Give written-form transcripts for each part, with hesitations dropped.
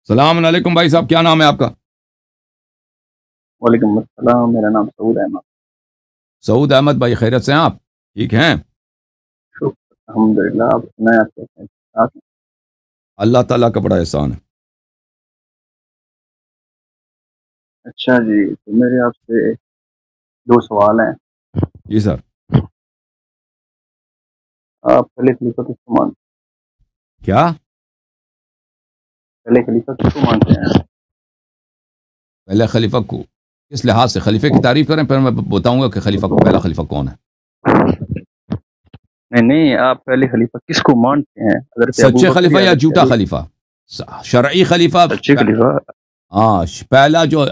السلام علیکم بھائی صاحب، کیا نام ہے آپ کا؟ وعلیکم السلام، میرا نام سعود احمد۔ سعود احمد بھائی، خیریت سے ہیں آپ؟ ٹھیک ہیں؟ شکر الحمد للہ، آپ سنائیں، آپ کیسے ہیں؟ آپ؟ اللہ تعالیٰ کا بڑا احسان ہے۔ اچھا جی، تو میرے آپ سے دو سوال ہیں۔ جی سر۔ آپ پہلے خلیفہ کس کو مانتے کیا؟ پہلے خلیفہ کس کو مانتے ہیں؟ پہلے خلیفہ کو کس لحاظ سے خلیفہ کی تعریف کریں، پھر میں بتاؤں گا کہ خلیفہ پہلا خلیفہ کون ہے۔ نہیں، آپ پہلے خلیفہ کس کو مانتے ہیں؟ حضرت سچے ابوبکر خلیفہ یا یا حضرت جھوٹا علی؟ خلیفہ؟ شرعی خلیفہ۔ سچے خلیفہ۔ ہاں، پہلا جو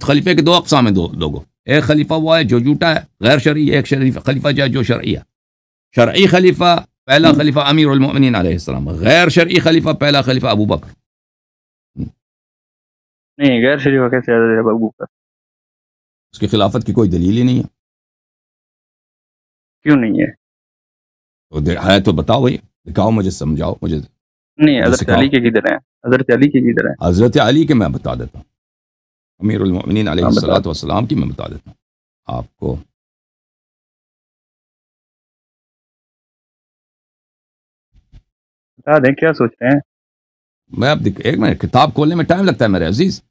خلیفے کے دو اقسام ہیں، دو لوگوں، ایک خلیفہ وہ ہے جو جھوٹا ہے غیر شرعی، ایک خلیفہ جو شرعی ہے۔ شرعی خلیفہ پہلا خلیفہ امیر المؤمنین علیہ السلام، غیر شرعی خلیفہ پہلا خلیفہ ابو بکر۔ نہیں، غیر شریفہ کیسے حضرت ابوبکر؟ اس کی خلافت کی کوئی دلیل ہی نہیں ہے۔ کیوں نہیں ہے؟ تو ہے تو بتاؤ بھائی، دکھاؤ مجھے، سمجھاؤ مجھے، نہیں، مجھے حضرت سکھاؤ۔ علی کے کدھر ہیں؟ حضرت علی کے کدھر ہیں؟ حضرت علی کے میں بتا دیتا ہوں، امیر المؤمنین علیہ ہاں، بتا الصلوۃ والسلام کی میں بتا دیتا ہوں آپ کو۔ دیں، کیا سوچ رہے ہیں؟ میں اب ایک منٹ، کتاب کھولنے میں ٹائم لگتا ہے میرے عزیز۔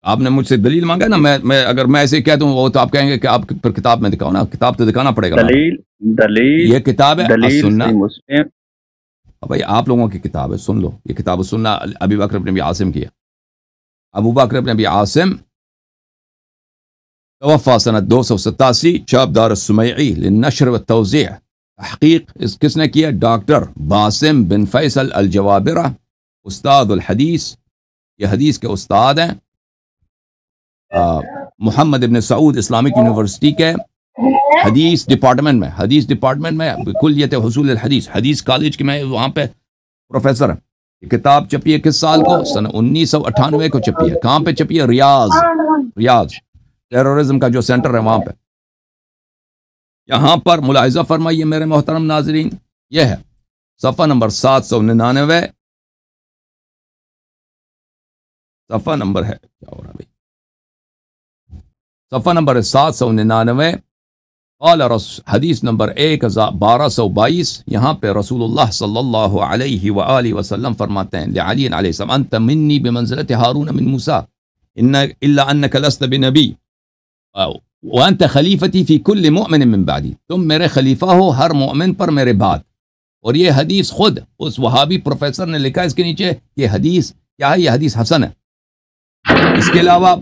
آپ نے مجھ سے دلیل مانگا نا، میں اگر میں ایسے کہہ دوں وہ تو آپ کہیں گے کہ آپ پھر کتاب میں دکھاؤ نا، کتاب تو دکھانا پڑے گا نا۔ دلیل یہ کتاب ہے دلیل السنہ۔ صحیح مسلم۔ بھائی آپ لوگوں کی کتاب ہے، سن لو، یہ کتاب السنہ ابی بکر بن ابی عاصم کی ہے۔ ابو بکر بن ابی عاصم توفى سنة 287، چاپ دار السمیعی للنشر والتوزیع۔ تحقیق کس نے کیا؟ ڈاکٹر باسم بن فیصل الجوابرہ، استاد الحدیث، یہ حدیث کے استاد ہیں۔ محمد ابن سعود اسلامک یونیورسٹی کے حدیث ڈپارٹمنٹ میں کلیت حصول الحدیث، حدیث کالج کے میں وہاں پہ پروفیسر ہیں۔ یہ کتاب چھپی ہے کس سال کو؟ سن 1998 کو چھپی ہے۔ کہاں پہ چھپی ہے؟ ریاض، ٹیرورزم کا جو سینٹر ہے وہاں پہ۔ یہاں پر ملاحظہ فرمائیے میرے محترم ناظرین، یہ ہے صفحہ نمبر 799، صفحہ نمبر ہے، کیا ہو رہا بھائی، صفحہ نمبر 799، قال حدیث نمبر 1222۔ یہاں پہ رسول اللہ صلی اللہ علیہ وآلہ وسلم فرماتے ہیں لعلی علیہ السلام، انت منی بمنزلت ہارون من موسیٰ الا انک لست بنبی وانت خلیفتی فی کل مؤمن من بعدی، تم میرے خلیفہ ہو ہر مومن پر میرے بعد۔ اور یہ حدیث خود اس وہابی پروفیسر نے لکھا ہے اس کے نیچے، یہ حدیث کیا ہے؟ یہ حدیث حسن ہے۔ اس کے علاوہ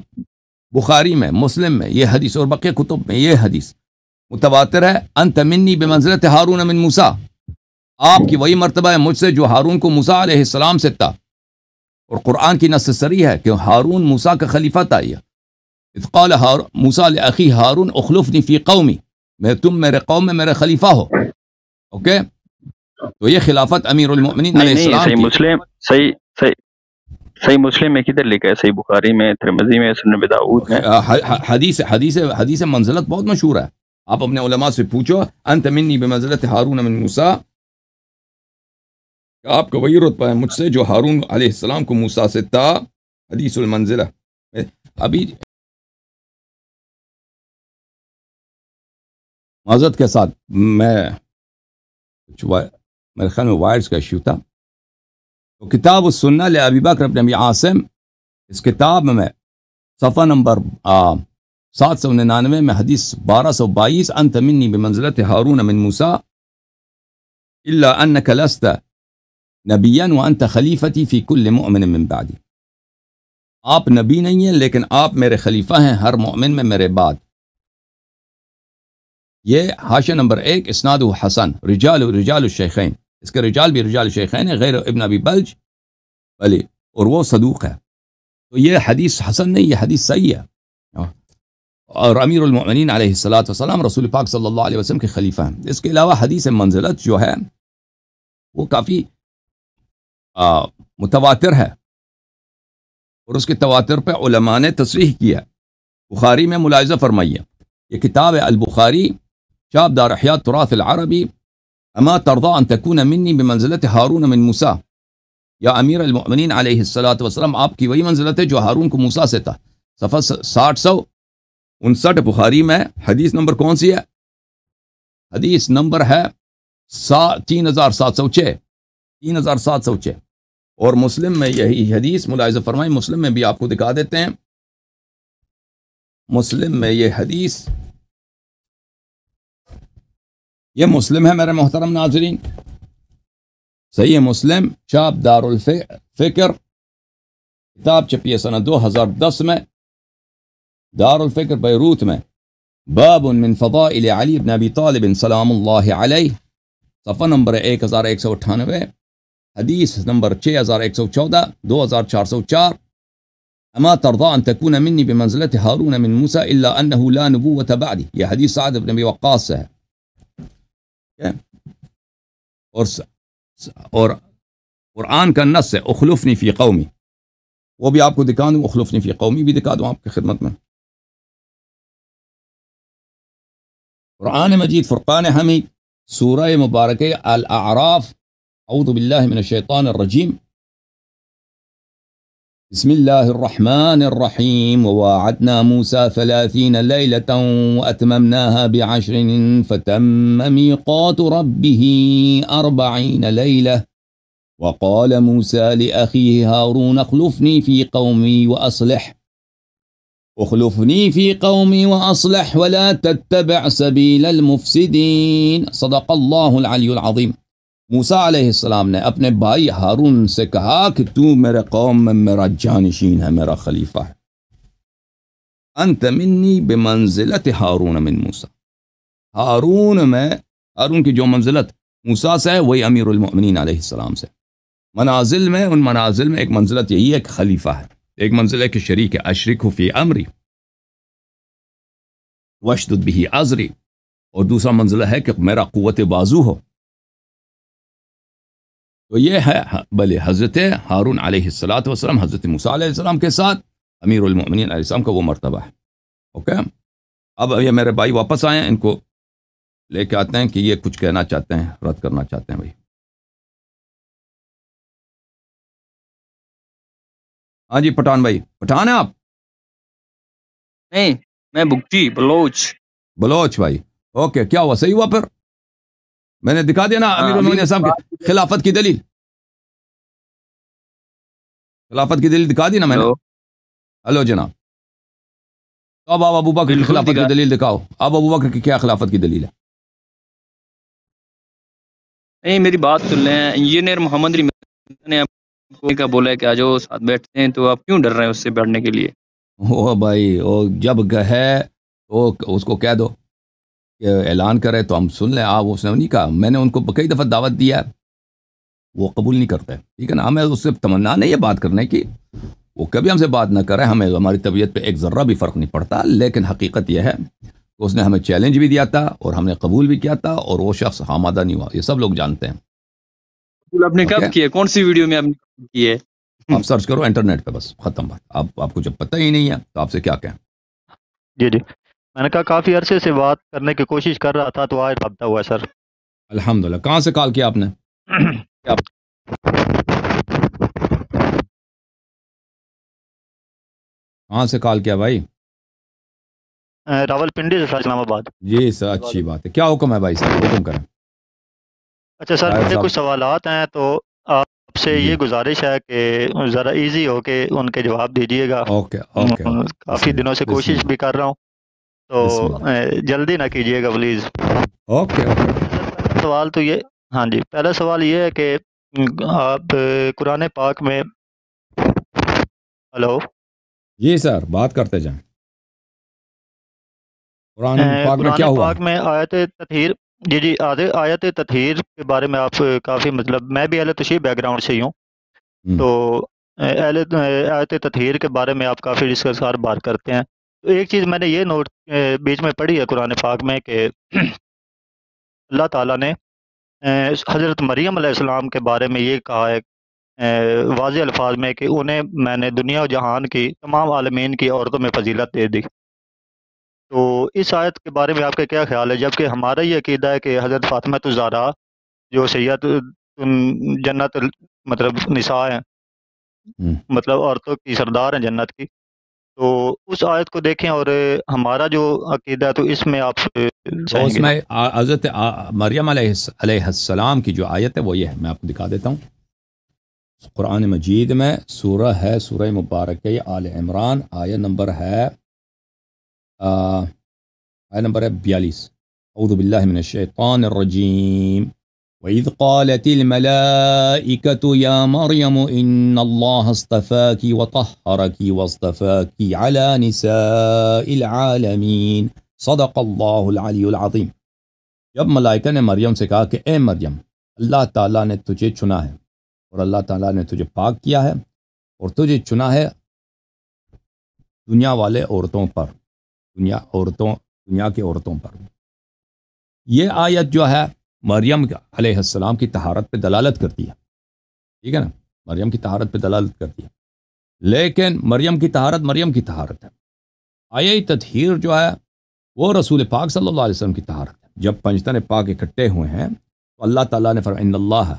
بخاری میں، مسلم میں یہ حدیث، اور بقیہ کتب میں یہ حدیث متواتر ہے۔ انت منی بمنزلت ہارون من موسیٰ، آپ کی وہی مرتبہ ہے مجھ سے جو ہارون کو موسیٰ علیہ السلام سے تھا۔ اور قرآن کی نص صریح ہے کہ ہارون موسیٰ کا خلیفہ تھا۔ یہ اذ قال موسیٰ لأخی ہارون اخلفنی فی قومی، تم میرے قوم میں میرے خلیفہ ہو۔ اوکے، تو یہ خلافت امیر المؤمنین علیہ نہیں، السلام صحیح کی۔ مسلم، صحیح مسلم میں کدھر لکھا ہے؟ صحیح بخاری میں، ترمذی میں، سنن ابی داؤد میں۔ حدیث منزلت بہت مشہور ہے، آپ اپنے علماء سے پوچھو، انت منی بمنزلت ہارون من موسیٰ، آپ کا وہی رتبہ ہے مجھ سے جو ہارون علیہ السلام کو موسیٰ سے تھا۔ حدیث المنزلہ۔ ابھی معذرت کے ساتھ میرے خیال میں وائرز کا ایشو تھا۔ تو کتاب السنہ لابی بکر بن ابی عاصم، اس کتاب میں صفحہ نمبر 799 میں حدیث 1222، انت منی بمنزلت ہارون من موسیٰ الا انک لست نبیا وانت خلیفتی فی کل مؤمن من بعدی، آپ نبی نہیں ہیں لیکن آپ میرے خلیفہ ہیں ہر مومن میں میرے بعد۔ یہ حاشیہ نمبر 1، اسناد حسن، رجال الشیخین، اس کے رجال بھی رجال الشیخین ہیں غیر ابن ابی بلج، بلی، اور وہ صدوق ہے۔ تو یہ حدیث حسن نہیں، یہ حدیث صحیح ہے۔ اور امیر المؤمنین علیہ الصلوۃ والسلام رسول پاک صلی اللہ علیہ وسلم کے خلیفہ ہیں۔ اس کے علاوہ حدیث منزلت جو ہے وہ کافی متواتر ہے، اور اس کے تواتر پہ علماء نے تصریح کیا۔ بخاری میں ملاحظہ فرمائیے، یہ کتاب ہے البخاری، چاپ دار احیاء تراث العربی، اما ترضى ان تكون منی بمنزلت ہارون من موسیٰ، یا امیر المؤمنین علیہ الصلوۃ والسلام، آپ کی وہی منزلت ہے جو ہارون کو موسیٰ سے تھا۔ صفحہ 659 بخاری میں حدیث نمبر کون سی ہے؟ حدیث نمبر ہے 3706 3706، اور مسلم میں یہی حدیث ملاحظہ فرمائیں، مسلم میں بھی آپ کو دکھا دیتے ہیں، مسلم میں یہ حدیث، یہ مسلم ہے میرے محترم ناظرین، صحیح مسلم شاب دار الفکر، کتاب چھپی ہے سنہ 2010 میں، دار الفکر بیروت میں، باب من فضائل علی بن ابی طالب سلام اللہ علیہ، صفحہ نمبر 1198، حدیث نمبر 6114 2404، اما ترضى ان تكون مني بمنزلة هارون من موسى الا انه لا نبوة بعدي، یہ حدیث سعد بن ابی وقاص سے ہے، اور قرآن کا نص ہے اخلفنی فی قومی، وہ بھی آپ کو دکھا دوں، اخلفنی فی قومی بھی دکھا دوں آپ کی خدمت میں، قرآن مجید فرقان حمید، سورہ مبارکہ الاعراف، اعوذ باللہ من الشیطان الرجیم، بسم اللہ الرحمن الرحیم، وواعدنا موسى 30 لیلة واتممناها ب10 فتم میقات ربه 40 لیلة، وقال موسى لأخيه هارون اخلفني في قومي وأصلح ولا تتبع سبيل المفسدين، صدق اللہ العلی العظیم۔ موسیٰ علیہ السلام نے اپنے بھائی ہارون سے کہا کہ تو میرے قوم میں میرا جانشین ہے، میرا خلیفہ ہے، انت منی بمنزلت ہارون من موسیٰ، ہارون کی جو منزلت موسیٰ سے ہے وہی امیر المؤمنین علیہ السلام سے، منازل میں، ان منازل میں ایک منزلت یہی ہے کہ خلیفہ ہے، ایک منزل ہے کہ شریک ہے، اشرکہ فی امری واشدد بہ ازری، اور دوسرا منزلہ ہے کہ میرا قوت بازو ہو، تو یہ ہے بلے حضرت ہارون علیہ السلام حضرت موسیٰ علیہ السلام کے ساتھ امیر المؤمنین علیہ السلام کا وہ مرتبہ ہے۔ اوکے، اب یہ میرے بھائی واپس آئے ہیں، ان کو لے کے آتے ہیں کہ یہ کچھ کہنا چاہتے ہیں، رد کرنا چاہتے ہیں۔ بھائی ہاں جی پٹھان بھائی، پٹھان ہیں آپ؟ نہیں، میں بگٹی بلوچ بھائی، اوکے، کیا ہوا، صحیح ہوا؟ پھر میں نے دکھا دیا نا امیر المؤمنین صاحب کی خلافت کی دلیل، خلافت کی دلیل دکھا دی نا میں نے۔ ہلو جناب، اب آپ ابو بکر کی خلافت کی دلیل دکھاؤ، اب ابو بکر کی کیا خلافت کی دلیل ہے؟ نہیں، میری بات سن لیں، انجینئر محمد نے کا بولا ہے کہ آ جاؤ ساتھ بیٹھتے ہیں، تو آپ کیوں ڈر رہے ہیں اس سے بیٹھنے کے لیے؟ او بھائی، وہ جب ہے تو اس کو کہہ دو کہ اعلان کرے تو ہم سن لیں۔ آپ اس نے نہیں کہا، میں نے ان کو کئی دفعہ دعوت دیا ہے، وہ قبول نہیں کرتے، ٹھیک ہے نا، ہمیں اس سے تمنا نہیں ہے بات کرنے کی، وہ کبھی ہم سے بات نہ کرے، ہمیں ہماری طبیعت پہ ایک ذرہ بھی فرق نہیں پڑتا، لیکن حقیقت یہ ہے کہ اس نے ہمیں چیلنج بھی دیا تھا اور ہم نے قبول بھی کیا تھا، اور وہ شخص آمادہ نہیں ہوا، یہ سب لوگ جانتے ہیں۔ آپ نے کب کیا؟ کون سی ویڈیو میں آپ نے کی ہے؟ آپ سرچ کرو انٹرنیٹ پہ، بس ختم بات۔ آپ کو جب پتہ ہی نہیں ہے تو آپ سے کیا کہیں۔ جی میں نے کہا کافی عرصے سے بات کرنے کی کوشش کر رہا تھا، تو آج رابطہ ہوا ہے سر۔ الحمدللہ۔ کہاں سے کال کیا آپ نے؟ کہاں سے کال کیا بھائی؟ راول پنڈی سے سر، اسلام آباد۔ جی سر، اچھی بات ہے، کیا حکم ہے بھائی صاحب، حکم کریں۔ اچھا سر، میرے کچھ سوالات ہیں، تو آپ سے یہ گزارش ہے کہ ذرا ایزی ہو کے ان کے جواب دیجیے گا۔ اوکے، کافی دنوں سے کوشش بھی کر رہا ہوں، تو جلدی نہ کیجیے گا پلیز۔ اوکے۔ سوال تو یہ، ہاں جی، پہلا سوال یہ ہے کہ آپ قرآن پاک میں، ہلو جی سر، بات کرتے جائیں۔ قرآن پاک میں کیا ہوا؟ پاک میں آیت تطہیر، جی آیت تطہیر کے بارے میں آپ کافی، مطلب میں بھی اہل تشیع بیک گراؤنڈ سے ہی ہوں، تو آیت تطہیر کے بارے میں آپ کافی ڈسکس ہر بار کرتے ہیں۔ تو ایک چیز میں نے یہ نوٹ بیچ میں پڑھی ہے قرآن پاک میں کہ اللہ تعالیٰ نے حضرت مریم علیہ السلام کے بارے میں یہ کہا ہے واضح الفاظ میں کہ انہیں میں نے دنیا و جہان کی تمام عالمین کی عورتوں میں فضیلت دے دی۔ تو اس آیت کے بارے میں آپ کا کیا خیال ہے؟ جبکہ ہمارا یہ عقیدہ ہے کہ حضرت فاطمہ الزہرا جو سید جنت مطلب نساء ہیں، مطلب عورتوں کی سردار ہیں جنت کی، تو اس آیت کو دیکھیں اور ہمارا جو عقیدہ ہے تو اس میں آپ تو چاہیں اس گے؟ میں حضرت مریم علیہ السلام کی جو آیت ہے وہ یہ ہے، میں آپ کو دکھا دیتا ہوں. قرآن مجید میں سورہ ہے، سورہ مبارکہ آل عمران، آیت نمبر ہے 42. اعوذ باللہ من الشیطان الرجیم. وَإِذْ قَالَتِ الْمَلَائِكَةُ يَا مَرْيَمُ إِنَّ اللَّهَ اصْطَفَاكِ وَطَهَّرَكِ وَاصْطَفَاكِ عَلَى نِسَاءِ الْعَالَمِينَ صدق اللہ العلی العظیم. جب ملائکہ نے مریم سے کہا کہ اے مریم، اللہ تعالیٰ نے تجھے چنا ہے اور اللہ تعالیٰ نے تجھے پاک کیا ہے اور تجھے چنا ہے دنیا والے عورتوں پر، دنیا کی عورتوں پر. یہ آیت جو ہے مریم علیہ السلام کی طہارت پہ دلالت کرتی ہے، ٹھیک ہے نا، مریم کی طہارت پہ دلالت کرتی ہے. لیکن مریم کی طہارت ہے. آیہ تطہیر جو ہے وہ رسول پاک صلی اللہ علیہ وسلم کی طہارت ہے. جب پنجتن پاک اکٹھے ہوئے ہیں تو اللہ تعالیٰ نے فرمایا ان اللہ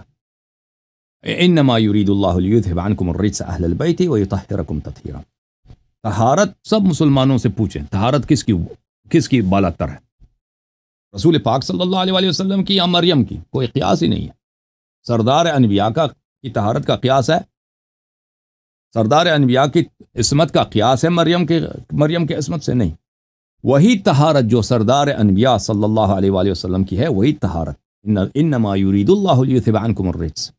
انما یرید اللہ لیذھب عنکم الرجس اہل البیت ویطہرکم تطہیرا. طہارت سب مسلمانوں سے پوچھیں، طہارت کس کی بالا تر ہے، رسول پاک صلی اللہ علیہ وسلم کی یا مریم کی؟ کوئی قیاس ہی نہیں ہے. سردار انبیاء کی طہارت کا قیاس ہے، سردار انبیاء کی عصمت کا قیاس ہے مریم کے عصمت سے نہیں. وہی طہارت جو سردار انبیاء صلی اللہ علیہ وآلہ وسلم کی ہے وہی طہارت. انما یرید اللہ لیذھب عنکم الرجس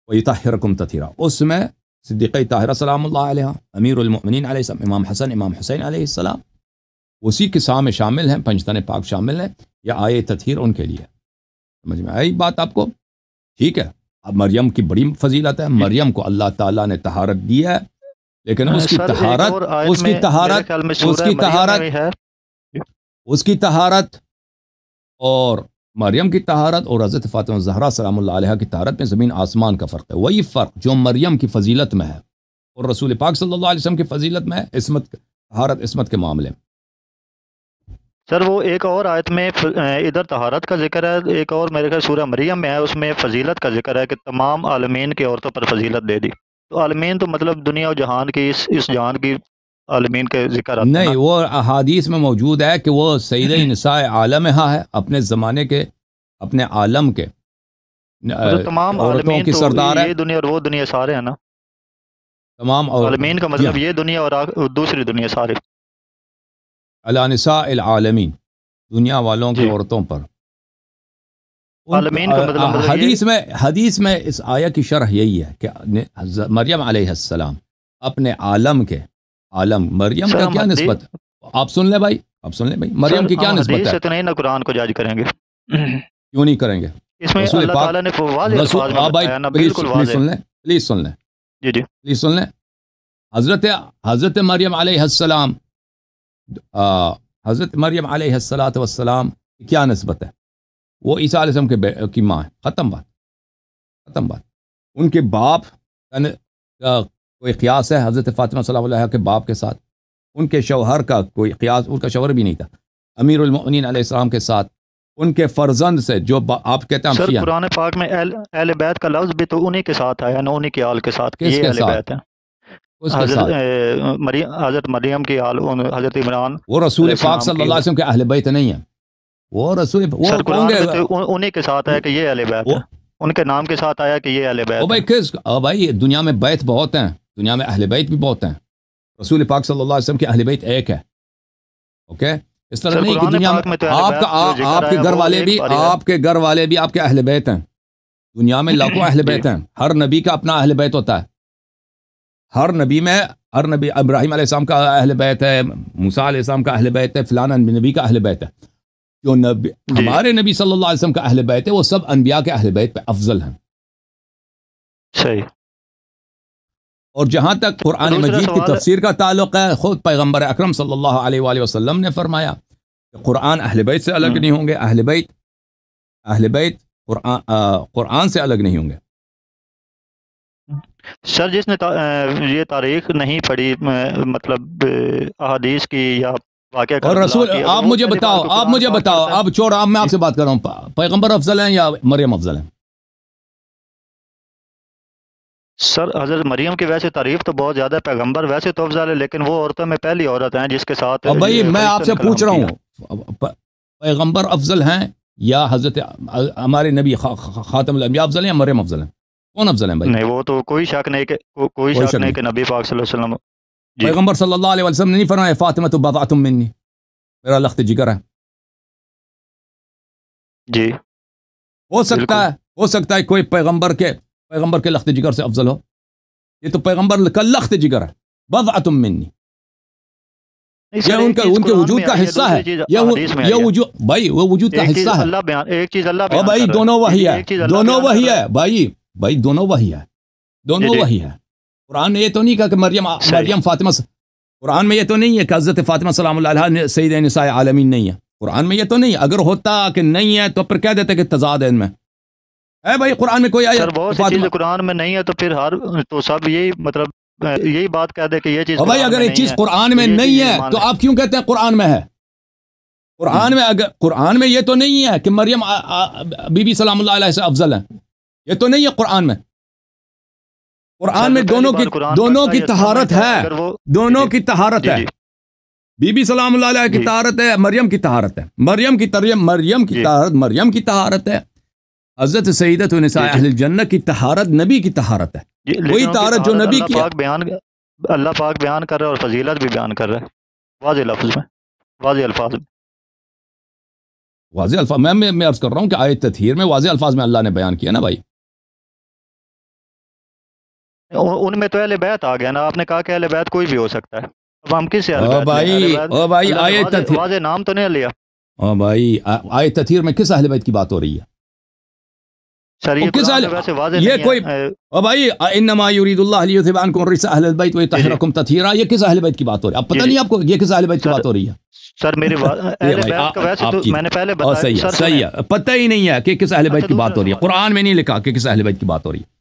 ویطہرکم تطہیرا. اس میں صدیقہ طاہرہ سلام اللہ علیہ، امیر المؤمنین علیہ السلام، امام حسن امام حسین علیہ السلام، اسی قصہ میں شامل ہیں، پنجتن پاک شامل ہیں. یا آیہ تطہیر ان کے لیے. سمجھ میں آئی بات آپ کو؟ ٹھیک ہے. اب مریم کی بڑی فضیلت ہے، مریم کو اللہ تعالیٰ نے طہارت دی ہے، لیکن اس کی طہارت اور مریم کی طہارت اور حضرت فاطمہ زہرا سلام اللہ علیہ کی طہارت میں زمین آسمان کا فرق ہے. وہی فرق جو مریم کی فضیلت میں ہے اور رسول پاک صلی اللہ علیہ وسلم کی فضیلت میں ہے، عصمت کے معاملے میں. سر وہ ایک اور آیت میں ادھر طہارت کا ذکر ہے، ایک اور میرے خیال سورہ مریم میں ہے، اس میں فضیلت کا ذکر ہے کہ تمام عالمین کی عورتوں پر فضیلت دے دی. تو عالمین تو مطلب دنیا و جہان کی اس جہان کی عالمین کے ذکر آتا نہیں، وہ احادیث میں موجود ہے کہ وہ سید نساء عالمہ ہے، اپنے زمانے کے، اپنے عالم کے تمام عورتوں کی سردار ہے. یہ دنیا اور وہ دنیا سارے ہیں نا، تمام عالمین کا مطلب یہ دنیا اور دوسری دنیا سارے. علی نساء العالمین، دنیا والوں کی عورتوں پر. عالمین کا مطلب حدیث میں اس آیہ کی شرح یہی ہے کہ مریم علیہ السلام اپنے عالم کے مریم کا کیا نسبت ہے؟ آپ سن لیں بھائی، مریم کی کیا نسبت ہے؟ تو نہیں نا قرآن کو جاج کریں گے، کیوں نہیں کریں گے؟ اس میں اللہ تعالیٰ نے واضح الفاظ میں بتایا نا، بالکل واضح. پلیز سن لیں، جی پلیز سن لیں. حضرت مریم علیہ السلام، حضرت مریم علیہ السلام کی کیا نسبت ہے؟ وہ عیسیٰ علیہ السلام کی ماں ہے. ختم بات. ان کے باپ کا کوئی قیاس ہے حضرت فاطمہ صلی اللہ علیہ کے باپ کے ساتھ؟ ان کے شوہر کا کوئی قیاس، ان کا شوہر بھی نہیں تھا امیر المؤمنین علیہ السلام کے ساتھ. ان کے فرزند سے جو آپ کہتے ہیں سر قرآن پاک میں اہل بیت کا لفظ بھی تو انہی کے ساتھ آیا نا، انہی کے آل کے ساتھ. کس کے ساتھ؟ حضرت مریم کی آل، حضرت عمران. وہ رسول پاک صلی اللہ علیہ وسلم کے اہل بیت نہیں ہیں، وہ رسول انہی کے ساتھ آیا کہ یہ اہل بیت ہے، ان کے نام کے ساتھ آیا کہ یہ اہل بیت ہے. بھائی دنیا میں بیت بہت ہیں، دنیا میں اہل بیت بھی بہت ہیں. رسول پاک صلی اللہ علیہ وسلم کے اہل بیت ایک ہے. اوکے، اس طرح نہیں کہ دنیا میں آپ کے گھر والے بھی آپ کے اہل بیت ہیں. دنیا میں لاکھوں اہل بیت ہیں، ہر نبی کا اپنا اہل بیت ہوتا ہے. ہر نبی ابراہیم علیہ السلام کا اہل بیت ہے، موسیٰ علیہ السلام کا اہل بیت ہے، فلانا نبی کا اہل بیت ہے. جو ہمارے نبی صلی اللہ علیہ وسلم کا اہل بیت ہے وہ سب انبیاء کے اہل بیت پہ افضل ہیں. صحیح. اور جہاں تک قرآن مجید کی تفسیر کا تعلق ہے، خود پیغمبر اکرم صلی اللہ علیہ وآلہ وسلم نے فرمایا کہ قرآن اہل بیت سے الگ نہیں ہوں گے. اہل بیت قرآن سے الگ نہیں ہوں گے. سر جس نے یہ تاریخ نہیں پڑھی، مطلب احادیث کی یا واقعہ اور رسول، آپ مجھے بتاؤ اب چھوڑ، اب میں آپ سے بات کر رہا ہوں، پیغمبر افضل ہیں یا مریم افضل ہیں؟ سر حضرت مریم کی ویسے تعریف تو بہت زیادہ ہے، پیغمبر ویسے تو افضل ہے، لیکن وہ عورتوں میں پہلی عورت ہیں جس کے ساتھ اور بھائی میں آپ سے فرشتوں نے پوچھ رہا کلام کیا۔ ہوں، پیغمبر افضل ہیں یا حضرت ہمارے نبی خاتم الانبیاء افضل ہیں یا مریم افضل ہیں؟ کون افضل ہیں بھائی؟ نہیں وہ تو کوئی شک نہیں کہ کوئی شک نہیں کہ نبی پاک صلی اللہ علیہ وسلم جی پیغمبر صلی اللہ علیہ وسلم نے نہیں فرمایا فاطمہ تو بضعۃ منی، میرا لخت جگر ہے؟ جی ہو سکتا ہے کوئی پیغمبر کے لخت جگر سے افضل ہو؟ یہ تو پیغمبر کا لخت جگر ہے، بضعۃ منی، یہ ان کے وجود کا حصہ ہے، یہ وجود بھائی وہ وجود کا حصہ ہے۔ اللہ بیان ایک چیز اللہ اور بیان بھائی کر رہا دونوں وہی ہے، ایک چیز اللہ دونوں بیان وہی کر رہا ہے بھائی دونوں وہی ہے، دونوں جی وہی ہے۔ قرآن نے یہ تو نہیں کہا کہ مریم فاطمہ قرآن میں یہ تو نہیں ہے کہ حضرت فاطمہ سلام اللہ علیہا سید نساء عالمین نہیں ہے، قرآن میں یہ تو نہیں ہے۔ اگر ہوتا کہ نہیں ہے تو پھر کہہ دیتے کہ تضاد ہے ان میں، ہے بھائی قرآن میں کوئی آیت سر بہت سی چیزیں قرآن میں نہیں ہے تو پھر تو سب یہی مطلب یہی بات کہہ دے کہ یہ چیز اور بھائی قرآن اگر میں ایک چیز نہیں ہے قرآن میں تو یہ نہیں چیز ہے مان تو لیں۔ آپ کیوں کہتے ہیں قرآن میں ہے؟ قرآن میں یہ تو نہیں ہے کہ مریم بی بی سلام اللہ علیہ سے افضل ہے، یہ تو نہیں ہے قرآن میں۔ قرآن میں دونوں کی طہارت ہے، دونوں کی طہارت ہے، بی بی سلام اللہ علیہ کی طہارت ہے، مریم کی طہارت ہے، مریم کی طہارت ہے، حضرت سیدۃ نساء اہل الجنہ کی طہارت نبی کی طہارت ہے، وہی طہارت جو نبی کی اللہ پاک بیان کر رہا ہے اور فضیلت بھی بیان کر رہا ہے واضح لفظ میں، واضح الفاظ میں۔ واضح الفاظ میں عرض کر رہا ہوں کہ آیت تطہیر میں واضح الفاظ میں اللہ نے بیان کیا نا بھائی۔ ان میں تو اہل بیت آ گیا نا، آپ نے کہا کہ اہل بیت کوئی بھی ہو سکتا ہے، اب ہم کس سے بھائی آیت تطہیر، واضح نام تو نہیں لیا بھائی آیت تطہیر میں کس اہل بیت کی بات ہو رہی ہے؟ سر یہ قرآن میں ویسے واضح یہ نہیں کوئی ہے۔ بھائی انما یرید اللہ لیذھب عنکم الرجس اہل البیت ویطہرکم تطہیرا، یہ کس اہل بیت کی بات ہو رہی ہے؟ اب پتہ نہیں آپ کو یہ کس اہل بیت کی بات ہو رہی ہے؟ سر میری اہل بیت کا ویسے تو میں نے پہلے بتایا، صحیح ہے، پتہ ہی نہیں ہے کہ کس اہل بیت کی بات ہو رہی ہے، قرآن میں نہیں لکھا کہ کس اہل بیت کی بات ہو رہی ہے۔